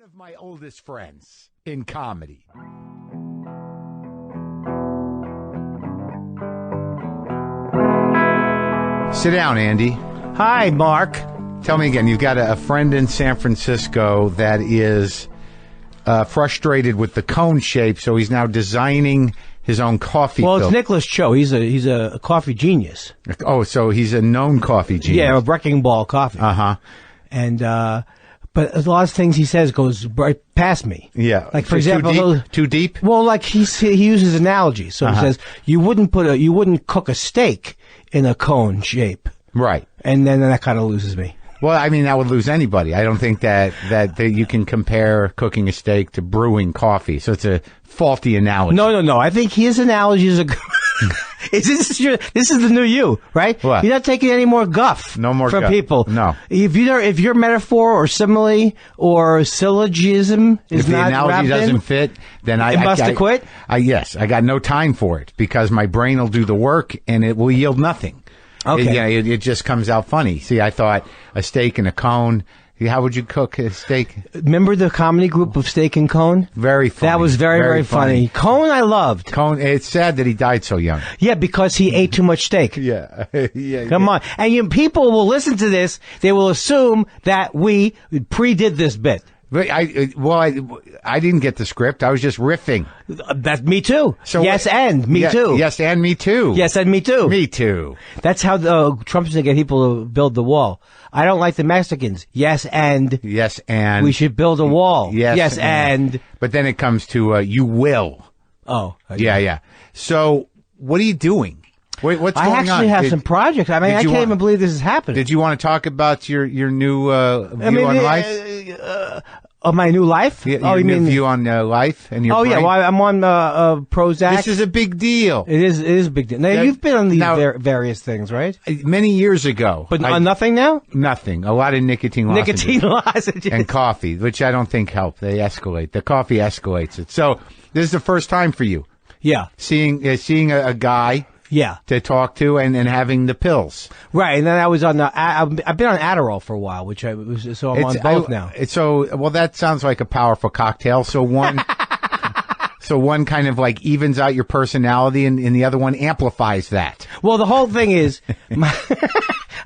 of my oldest friends in comedy. Sit down, Andy. Hi, Mark. Tell me again, you've got a friend in San Francisco that is frustrated with the cone shape, so he's now designing his own coffee Well, filter. it's Nicholas Cho. He's a coffee genius. Oh, so he's a known coffee genius. Yeah, a wrecking ball coffee. Uh-huh. And but a lot of things he says goes right past me. Yeah. Like, for example, Too deep? Well, like he uses analogies. So he says you wouldn't cook a steak in a cone shape. Right. And then that kind of loses me. Well, I mean, that would lose anybody. I don't think that you can compare cooking a steak to brewing coffee. So it's a faulty analogy. No. I think his analogies are good. This is the new you, right? What? You're not taking any more guff No more from guff. people. No. If your metaphor or simile or syllogism is If the not analogy wrapped doesn't in, fit, then I must have quit? Yes, I got no time for it because my brain will do the work and it will yield nothing. Okay. It just comes out funny. See, I thought a steak and a cone. How would you cook a steak? Remember the comedy group of Steak and Cone? Very funny. That was very funny. Cone I loved. Cone. It's sad that he died so young. Yeah, because he ate too much steak. Yeah. Yeah. Come on. And people will listen to this. They will assume that we predid this bit. But I didn't get the script. I was just riffing. That's me too. So yes, and me too. Yes, and me too. Yes, and me too. Me too. That's how Trump's going to get people to build the wall. I don't like the Mexicans. Yes, and we should build a wall. Yes, and but then it comes to you will. Oh, Yeah. So what are you doing? What's going on? I actually have some projects. I mean, I can't even believe this is happening. Did you want to talk about your new view on life? Of my new life? Your new view on life and your brain? Yeah, well, I'm on Prozac. This is a big deal. It is a big deal. Now, you've been on these various things, right? Many years ago. But on nothing now? Nothing. A lot of nicotine lozenges. Nicotine lozenges. And coffee, which I don't think help. They escalate. The coffee escalates it. So this is the first time for you. Yeah. Seeing a guy... Yeah. To talk to and having the pills. Right. And then I was on I've been on Adderall for a while, so I'm on both now. Well, that sounds like a powerful cocktail. So one kind of like evens out your personality and the other one amplifies that. Well, the whole thing is,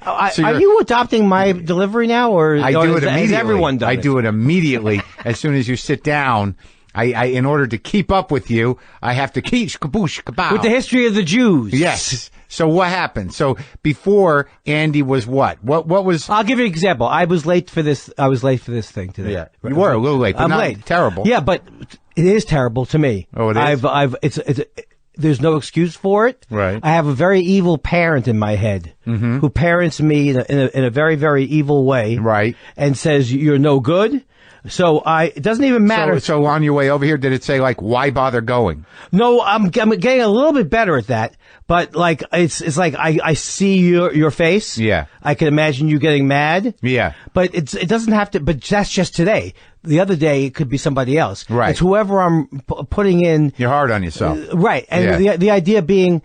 are you adopting my delivery now or I do it immediately. Has everyone done I do it immediately as soon as you sit down. I in order to keep up with you, I have to keep kaboosh kabow. With the history of the Jews. Yes. So what happened? So before Andy was what? What was? I'll give you an example. I was late for this thing today. Yeah. You were a little late, but I'm not late. Terrible. Yeah, but it is terrible to me. Oh, it is? There's no excuse for it. Right. I have a very evil parent in my head who parents me in a very, very evil way. Right. And says, you're no good. So it doesn't even matter. So on your way over here, did it say like, why bother going? No, I'm getting a little bit better at that. But like, it's like I see your face. Yeah. I can imagine you getting mad. Yeah. But it doesn't have to, but that's just today. The other day, it could be somebody else. Right. It's whoever I'm putting in. You're hard on yourself. Right. And the idea being,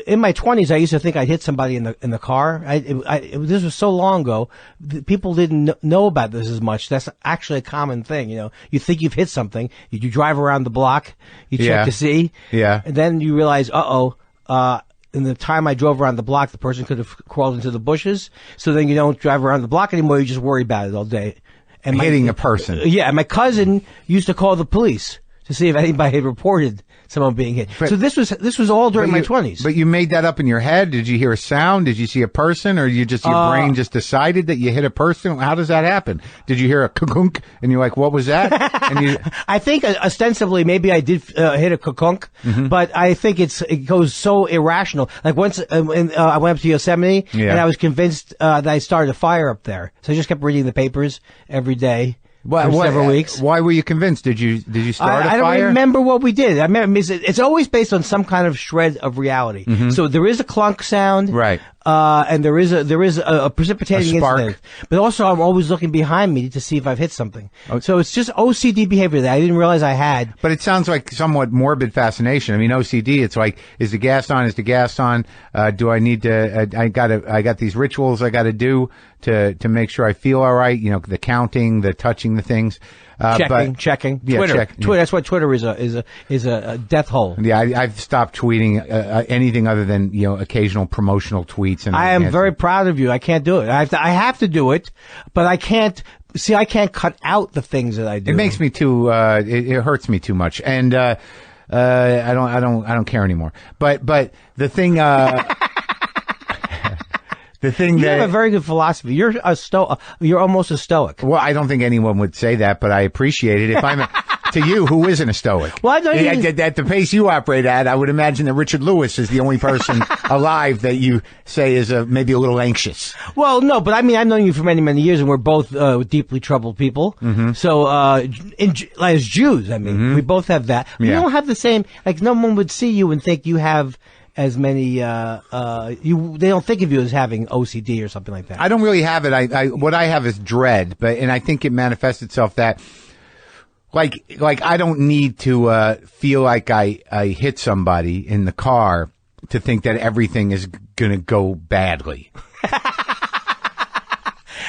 in my 20s, I used to think I'd hit somebody in the car. This was so long ago. People didn't know about this as much. That's actually a common thing. You know, you think you've hit something. You drive around the block. You check to see. Yeah. And then you realize, in the time I drove around the block, the person could have crawled into the bushes. So then you don't drive around the block anymore. You just worry about it all day. And hitting a person. Yeah. And my cousin used to call the police to see if anybody had reported someone being hit. So this was all during my 20s. But you made that up in your head? Did you hear a sound? Did you see a person? Or your brain just decided that you hit a person? How does that happen? Did you hear a kunk and you're like, what was that? And I think ostensibly maybe I did hit a kunk, but I think it goes so irrational. Like once I went up to Yosemite and I was convinced that I started a fire up there. So I just kept reading the papers every day. For several weeks. Why were you convinced? Did you start a fire? I don't remember what we did. I remember it's always based on some kind of shred of reality. So there is a clunk sound. Right. and there is a precipitating spark. incident. But also, I'm always looking behind me to see if I've hit something. Okay. So it's just OCD behavior that I didn't realize I had. But it sounds like somewhat morbid fascination. I mean, OCD. It's like, is the gas on? Is the gas on? Do I need to? I got these rituals I got to do to make sure I feel all right. You know, the counting, the touching, the things. Checking. Yeah, Twitter. check. Twitter. That's why Twitter is a death hole. Yeah, I've stopped tweeting anything other than occasional promotional tweets. And I am very proud of you. I can't do it. I have to do it, but I can't. See, I can't cut out the things that I do. It makes me too. It hurts me too much, and I don't care anymore. But the thing. The thing you that have a very good philosophy. You're almost a stoic. Well, I don't think anyone would say that, but I appreciate it. If I'm to you, who isn't a stoic? Well, I don't at the pace you operate at, I would imagine that Richard Lewis is the only person alive that you say is maybe a little anxious. Well, no, but I mean, I've known you for many, many years, and we're both deeply troubled people. Mm-hmm. So, as Jews, I mean, we both have that. We don't have the same. Like, no one would see you and think you have as many. They don't think of you as having OCD or something like that. I don't really have it. What I have is dread, and I think it manifests itself that. Like I don't need to feel like I hit somebody in the car to think that everything is going to go badly.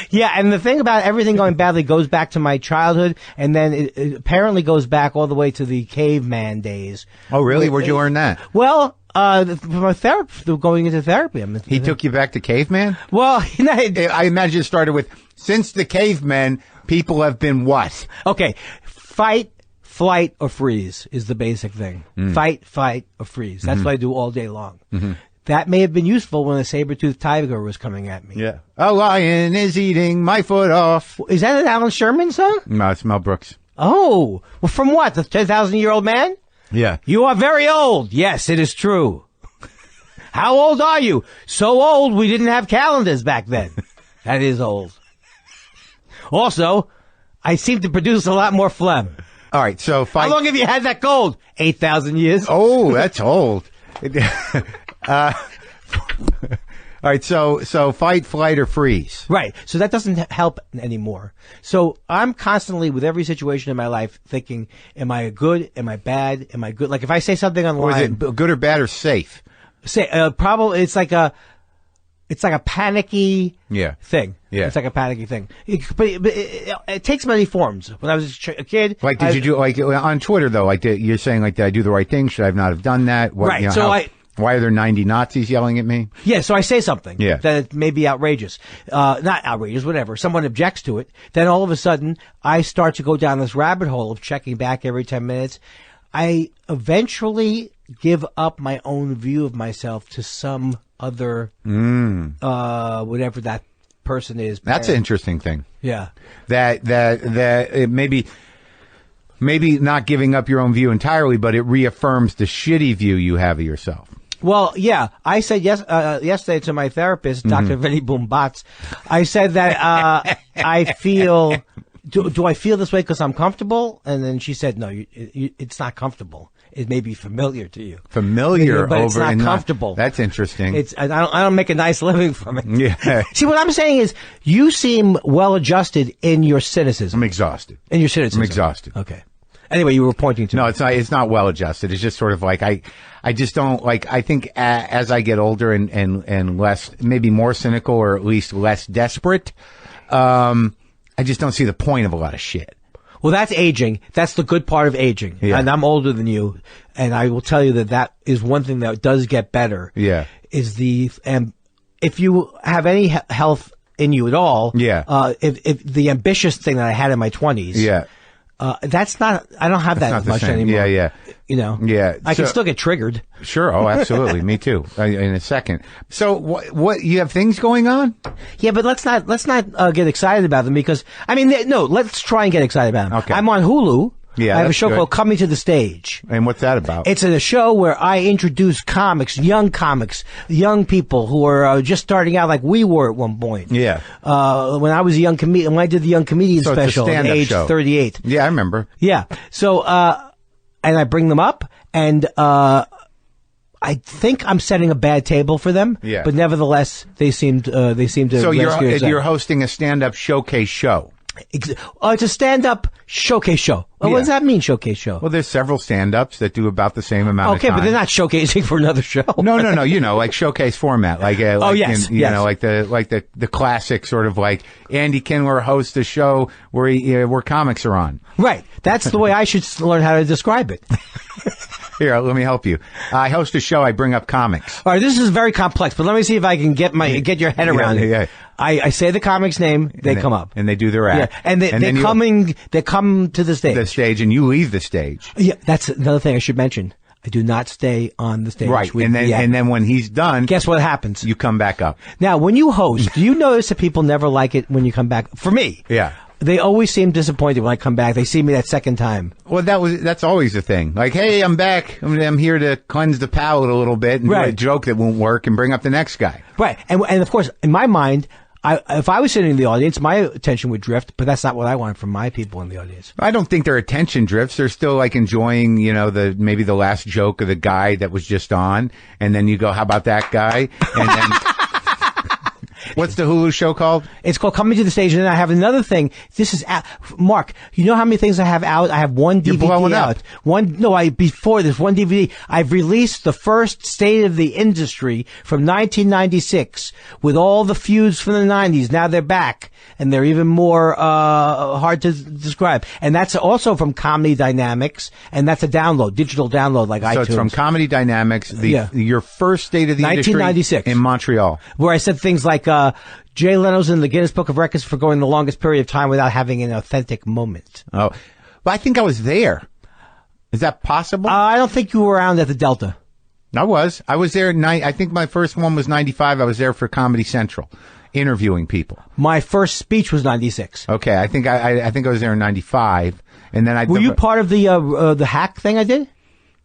Yeah, and the thing about everything going badly goes back to my childhood, and then it apparently goes back all the way to the caveman days. Oh, really? Where'd you learn that? Well, from a going into therapy. He took you back to caveman? Well, I imagine it started with, since the cavemen, people have been what? Okay. Fight, flight, or freeze is the basic thing. Fight, or freeze. That's what I do all day long. Mm-hmm. That may have been useful when a saber-toothed tiger was coming at me. Yeah. A lion is eating my foot off. Is that an Alan Sherman song? No, it's Mel Brooks. Oh. Well, from what? The 10,000-year-old man? Yeah. You are very old. Yes, it is true. How old are you? So old we didn't have calendars back then. That is old. Also, I seem to produce a lot more phlegm. All right, so How long have you had that cold? 8,000 years. Oh, that's old. All right, so fight, flight, or freeze. Right. So that doesn't help anymore. So I'm constantly, with every situation in my life, thinking, am I good? Am I bad? Am I good? Like if I say something online. Or is it good or bad or safe? Probably it's like a panicky thing. Yeah. It's like a panicky thing. But it takes many forms. When I was a kid. Like, did you do, like, on Twitter, though, like, you're saying, like, did I do the right thing? Should I have not have done that? What, right. So why are there 90 Nazis yelling at me? Yeah, so I say something that it may be outrageous. Not outrageous, whatever. Someone objects to it. Then all of a sudden, I start to go down this rabbit hole of checking back every 10 minutes. I eventually give up my own view of myself to some other, whatever that person is. That's an interesting thing. Yeah. That it maybe not giving up your own view entirely, but it reaffirms the shitty view you have of yourself. Well, yeah, I said yesterday to my therapist, Dr. Lenny Bruce. I said that I feel. Do I feel this way because I'm comfortable? And then she said, no, it's not comfortable. It may be familiar to you. Familiar, but it's not comfortable. That's interesting. I don't make a nice living from it. Yeah. See, what I'm saying is, you seem well adjusted in your cynicism. I'm exhausted. In your cynicism. I'm exhausted. Okay. Anyway, you were pointing to. No, it's not well adjusted. It's just sort of like I just don't like. I think as I get older and less, maybe more cynical or at least less desperate, I just don't see the point of a lot of shit. Well, that's aging. That's the good part of aging. Yeah. And I'm older than you, and I will tell you that is one thing that does get better. Yeah. Is if you have any health in you at all. Yeah. If the ambitious thing that I had in my 20s. Yeah. That's not. I don't have that much anymore. Yeah. You know. Yeah. I can still get triggered. Sure. Oh, absolutely. Me too. In a second. So, what? You have things going on? Yeah, but let's not get excited about them because no. Let's try and get excited about them. Okay. I'm on Hulu. Yeah, I have a show good. called Coming to the Stage. And what's that about? It's a show where I introduce comics, young people who are just starting out like we were at one point. Yeah. When I was a young comedian, when I did the young comedian so special at age 38. Yeah, I remember. Yeah. So, and I bring them up, and I think I'm setting a bad table for them. Yeah. But nevertheless, they seem to. So you're hosting a stand-up showcase show. It's a stand-up showcase show. What does that mean, showcase show? Well, there's several stand-ups that do about the same amount of time. Okay, but they're not showcasing for another show. No. Like showcase format. Like yes. Like the classic sort of like Andy Kindler hosts a show where comics are on. Right. That's the way I should learn how to describe it. Here, let me help you. I host a show. I bring up comics. All right, this is very complex, but let me see if I can get your head around it. Yeah. I say the comic's name, they come up. And they do their act. Yeah, and they come to the stage. The stage, and you leave the stage. Yeah, that's another thing I should mention. I do not stay on the stage. Right, and then when he's done... Guess what happens? You come back up. Now, when you host, do you notice that people never like it when you come back? For me. Yeah. They always seem disappointed when I come back. They see me that second time. Well, that's always the thing. Like, hey, I'm back. I'm here to cleanse the palate a little bit and do a joke that won't work and bring up the next guy. Right. And of course, in my mind, if I was sitting in the audience, my attention would drift, but that's not what I want from my people in the audience. I don't think their attention drifts. They're still like enjoying, maybe the last joke of the guy that was just on. And then you go, how about that guy? And then... What's the Hulu show called? It's called Coming to the Stage. And then I have another thing. This is Mark. You know how many things I have out? I have one DVD You're blowing out. Up. Before this one DVD, I've released the first State of the Industry from 1996 with all the feuds from the 90s. Now they're back, and they're even more hard to describe. And that's also from Comedy Dynamics, and that's a digital download like iTunes. So it's from Comedy Dynamics, your first State of the Industry 1996 in Montreal, where I said things like Jay Leno's in the Guinness Book of Records for going the longest period of time without having an authentic moment. Oh, well, I think I was there. Is that possible? I don't think you were around at the Delta. I was there. I think my first one was 95. I was there for Comedy Central, interviewing people. My first speech was 96. Okay, I think I was there in 95, and then Were you part of the hack thing I did?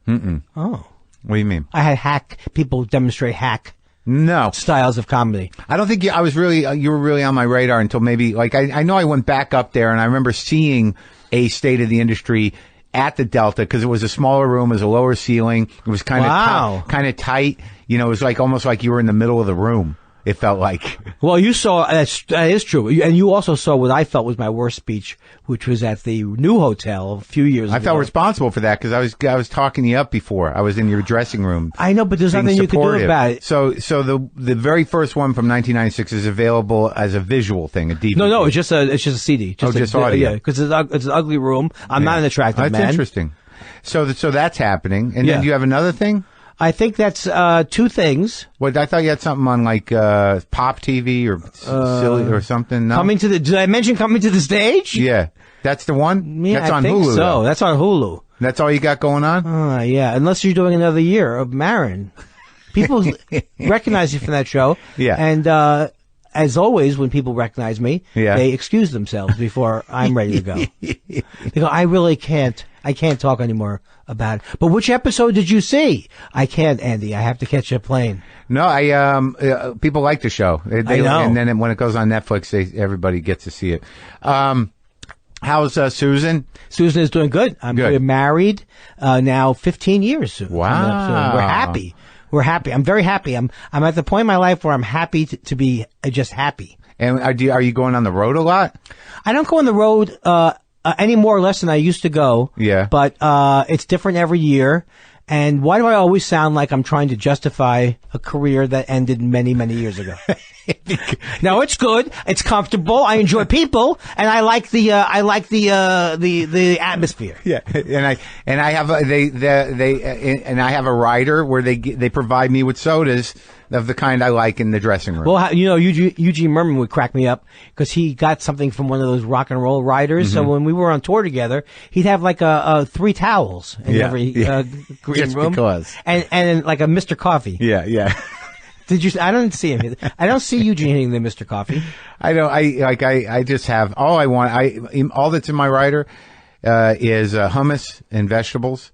Mm-mm. Oh, what do you mean? I had hack people demonstrate hack. No styles of comedy. I don't think you were really on my radar until maybe I know I went back up there and I remember seeing a State of the Industry at the Delta because it was a smaller room, it was a lower ceiling, it was kind of tight. It was almost like you were in the middle of the room. It felt like. Well, you saw, that is true. And you also saw what I felt was my worst speech, which was at the new hotel a few years ago. I felt responsible for that because I was talking you up before. I was in your dressing room. I know, but there's nothing you can do about it. So the very first one from 1996 is available as a visual thing, a DVD. No, it's just a CD. Just audio. Yeah, because it's an ugly room. I'm not an attractive man. That's interesting. So that's happening. And then do you have another thing? I think that's two things. What I thought you had something on like Pop TV or Silly or something. No? Did I mention Coming to the Stage? Yeah, that's the one. Yeah, that's on I think Hulu. So though. That's on Hulu. That's all you got going on? Yeah, unless you're doing another year of Maron. People recognize you from that show. Yeah, and as always, when people recognize me, they excuse themselves before I'm ready to go. They go, I really can't. I can't talk anymore about it. But which episode did you see? I can't, Andy. I have to catch a plane. No, people like the show. I know. And then when it goes on Netflix, everybody gets to see it. How's Susan? Susan is doing good. We're married now 15 years. Wow. We're happy. We're happy. I'm very happy. I'm at the point in my life where I'm happy to be just happy. And are you going on the road a lot? I don't go on the road any more or less than I used to go. Yeah. But it's different every year. And why do I always sound like I'm trying to justify a career that ended many, many years ago? No, it's good. It's comfortable. I enjoy people, and I like the atmosphere. Yeah, and I have I have a rider where they provide me with sodas of the kind I like in the dressing room. Well, Eugene Merman would crack me up because he got something from one of those rock and roll riders. Mm-hmm. So when we were on tour together, he'd have like 3 towels in every green room, because. and like a Mr. Coffee. Yeah. I don't see him. I don't see Eugene hitting the Mr. Coffee. I don't. I just have all I want. All that's in my rider is hummus and vegetables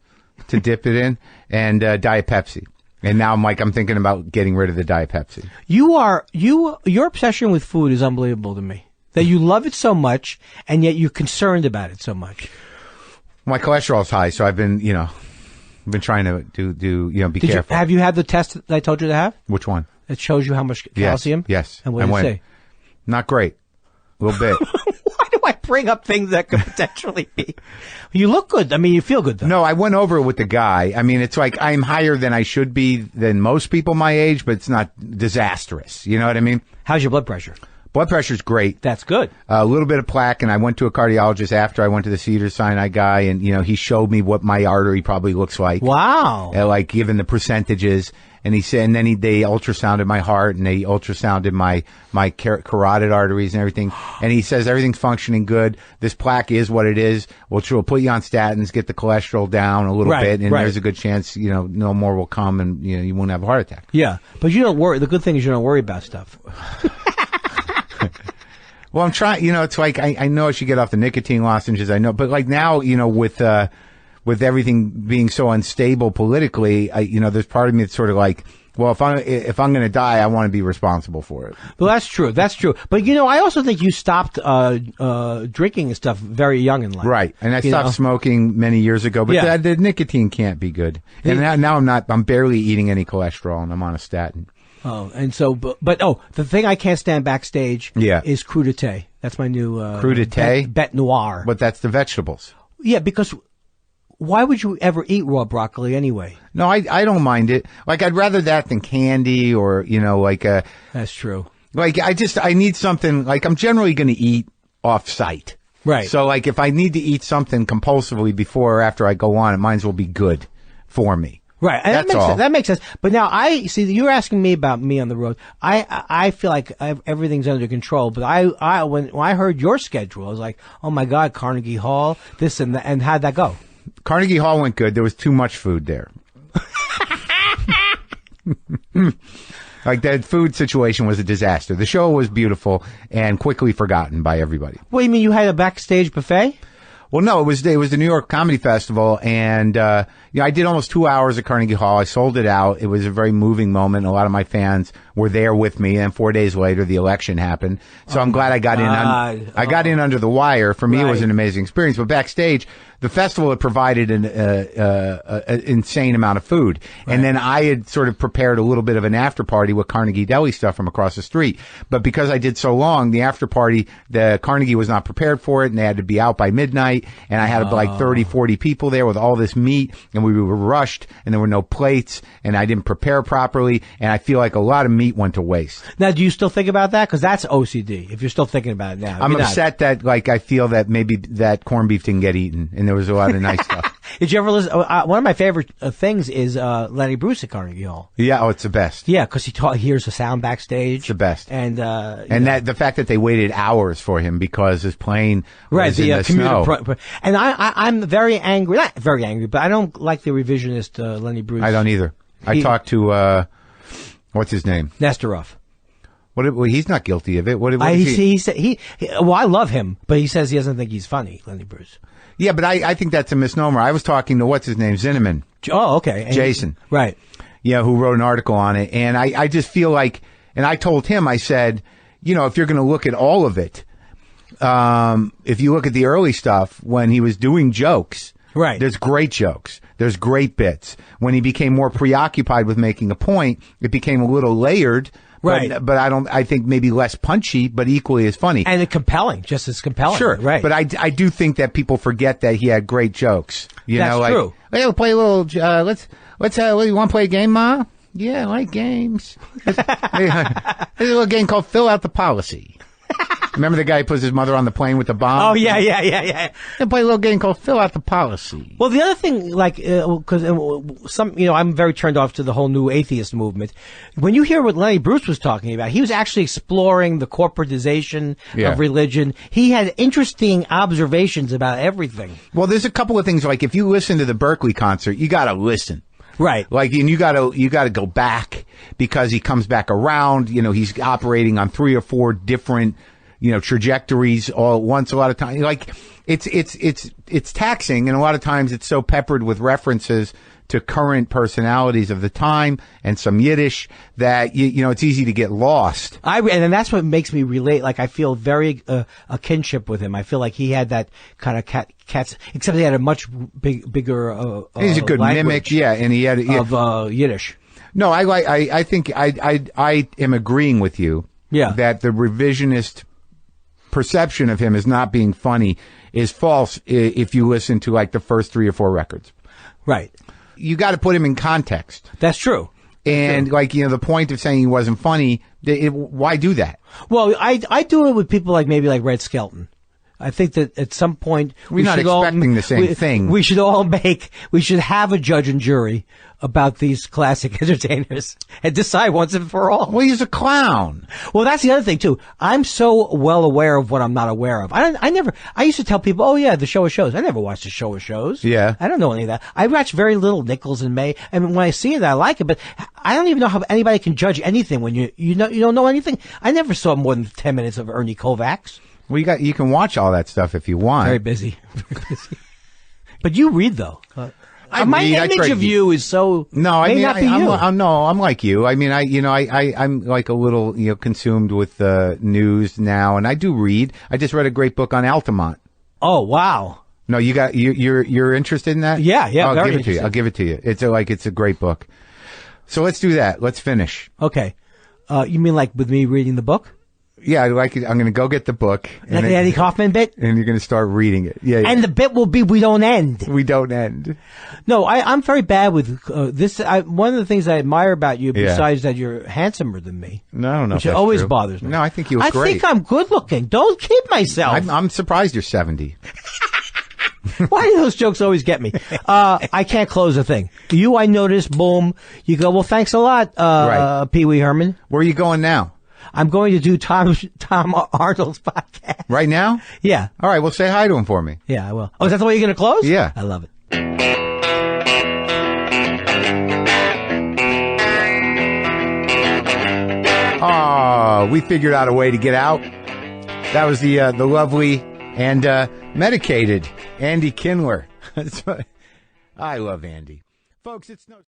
to dip it in, and Diet Pepsi. And now I'm thinking about getting rid of the Diet Pepsi. Your obsession with food is unbelievable to me. That you love it so much, and yet you're concerned about it so much. My cholesterol's high, so I've been, I've been trying to be careful. Have you had the test that I told you to have? Which one? It shows you how much calcium? Yes. And what did it say? Not great. A little bit. Why do I bring up things that could potentially be? You look good. I mean, you feel good, though. No, I went over it with the guy. I mean, it's like I'm higher than I should be than most people my age, but it's not disastrous. You know what I mean? How's your blood pressure? Blood pressure's great. That's good. A little bit of plaque, and I went to a cardiologist after I went to the Cedars-Sinai guy, and, he showed me what my artery probably looks like. Wow. Like, given the percentages. And he said, and then they ultrasounded my heart, and they ultrasounded my carotid arteries and everything. And he says everything's functioning good. This plaque is what it is. We'll put you on statins, get the cholesterol down a little bit, and there's a good chance, no more will come, and you won't have a heart attack. Yeah, but you don't worry. The good thing is you don't worry about stuff. Well, I'm trying. It's like I know I should get off the nicotine lozenges. I know, but like now, with everything being so unstable politically, there's part of me that's sort of like, well, if I'm going to die, I want to be responsible for it. Well, that's true. That's true. But I also think you stopped drinking and stuff very young in life. Right, and I stopped smoking many years ago. But the nicotine can't be good. And now I'm barely eating any cholesterol, and I'm on a statin. Oh, and so, but the thing I can't stand backstage is crudité. That's my new crudité? Bête noire. But that's the vegetables. Yeah, because why would you ever eat raw broccoli anyway? No, I don't mind it. Like, I'd rather that than candy or, That's true. Like, I need something, like, I'm generally going to eat off-site. Right. So, like, if I need to eat something compulsively before or after I go on, it might as well be good for me. Right. And that makes sense. But now I see that you're asking me about me on the road. I feel like everything's under control. But when I heard your schedule, I was like, oh my God, Carnegie Hall, this and that. And how'd that go? Carnegie Hall went good. There was too much food there. Like, that food situation was a disaster. The show was beautiful and quickly forgotten by everybody. What do you mean, you had a backstage buffet? Well, no, it was the New York Comedy Festival, and I did almost 2 hours at Carnegie Hall. I sold it out. It was a very moving moment. A lot of my fans were there with me, and 4 days later, the election happened. So I'm glad I got in. I got in under the wire. For me, it was an amazing experience. But backstage, the festival had provided an insane amount of food, and then I had sort of prepared a little bit of an after party with Carnegie Deli stuff from across the street. But because I did so long, the after party, the Carnegie was not prepared for it, and they had to be out by midnight. And I had like 30, 40 people there with all this meat, and we were rushed, and there were no plates, and I didn't prepare properly, and I feel like a lot of meat went to waste. Now, do you still think about that? Because that's OCD, if you're still thinking about it now. I'm upset that, like, I feel that maybe that corned beef didn't get eaten, and there was a lot of nice stuff. Did you ever listen? One of my favorite things is Lenny Bruce at Carnegie Hall. Yeah, it's the best. Yeah, because he hears the sound backstage. It's the best. And that the fact that they waited hours for him because his plane was in the snow. And I'm very angry. Not very angry, but I don't like the revisionist Lenny Bruce. I don't either. I talked to what's his name? Nesterov. Well, he's not guilty of it. He said I love him, but he says he doesn't think he's funny, Lenny Bruce. Yeah, but I think that's a misnomer. I was talking to what's his name, Zinnemann. Oh, okay. Jason. Right. Yeah, who wrote an article on it. And I just feel like, and I told him, I said, if you're going to look at all of it, if you look at the early stuff when he was doing jokes, right, there's great jokes. There's great bits. When he became more preoccupied with making a point, it became a little layered. Right. But I think maybe less punchy, but equally as funny. And compelling, just as compelling. Sure. Right. But I do think that people forget that he had great jokes. That's true. Hey, we'll play a little, you want to play a game, Ma? Yeah, I like games. There's a little game called Fill Out the Policy. Remember the guy who puts his mother on the plane with the bomb? Oh, yeah. They play a little game called Fill Out the Policy. Well, the other thing, like, because I'm very turned off to the whole new atheist movement. When you hear what Lenny Bruce was talking about, he was actually exploring the corporatization of religion. He had interesting observations about everything. Well, there's a couple of things, like if you listen to the Berkeley concert, you got to listen. Right. Like, and you gotta go back because he comes back around. He's operating on 3 or 4 different, trajectories all at once. A lot of times, like it's taxing, and a lot of times it's so peppered with references to current personalities of the time and some Yiddish that it's easy to get lost. And that's what makes me relate. Like I feel very a kinship with him. I feel like he had that kind of cat's, except he had a much bigger. He's a good mimic, yeah, and he had of Yiddish. No, I think I am agreeing with you. Yeah, that the revisionist perception of him as not being funny is false if you listen to like the first 3 or 4 records. Right. You got to put him in context. That's true. And the point of saying he wasn't funny, why do that? Well, I do it with people maybe like Red Skelton. I think that at some point we're not expecting the same thing. We should have a judge and jury about these classic entertainers and decide once and for all. Well, he's a clown. Well, that's the other thing too. I'm so well aware of what I'm not aware of. I used to tell people, oh yeah, the show of shows. I never watched the show of shows. Yeah. I don't know any of that. I watch very little Nichols and May. And when I see it, I like it, but I don't even know how anybody can judge anything when you don't know anything. I never saw more than 10 minutes of Ernie Kovacs. Well, you can watch all that stuff if you want. Very busy. But you read though. My read, image of you is so. No, I mean, not be you. I'm like you. I mean, I'm like a little, consumed with the news now, and I do read. I just read a great book on Altamont. Oh wow! No, you're interested in that? Yeah. I'll give it to you. I'll give it to you. It's a great book. So let's do that. Let's finish. Okay. You mean like with me reading the book? Yeah, I like it. I'm going to go get the book. Like the Eddie Kaufman bit? And you're going to start reading it. Yeah. And the bit will be, we don't end. We don't end. No, I'm very bad with this. One of the things I admire about you, besides that you're handsomer than me. No, I don't know. Which always bothers me. No, I think you look great. I think I'm good looking. Don't kid myself. I'm surprised you're 70. Why do those jokes always get me? I can't close a thing. I notice, boom. You go, well, thanks a lot, right. Pee Wee Herman. Where are you going now? I'm going to do Tom Arnold's podcast. Right now? Yeah. All right, well, say hi to him for me. Yeah, I will. Oh, is that the way you're going to close? Yeah. I love it. Oh, we figured out a way to get out. That was the lovely and medicated Andy Kindler. I love Andy. Folks, it's no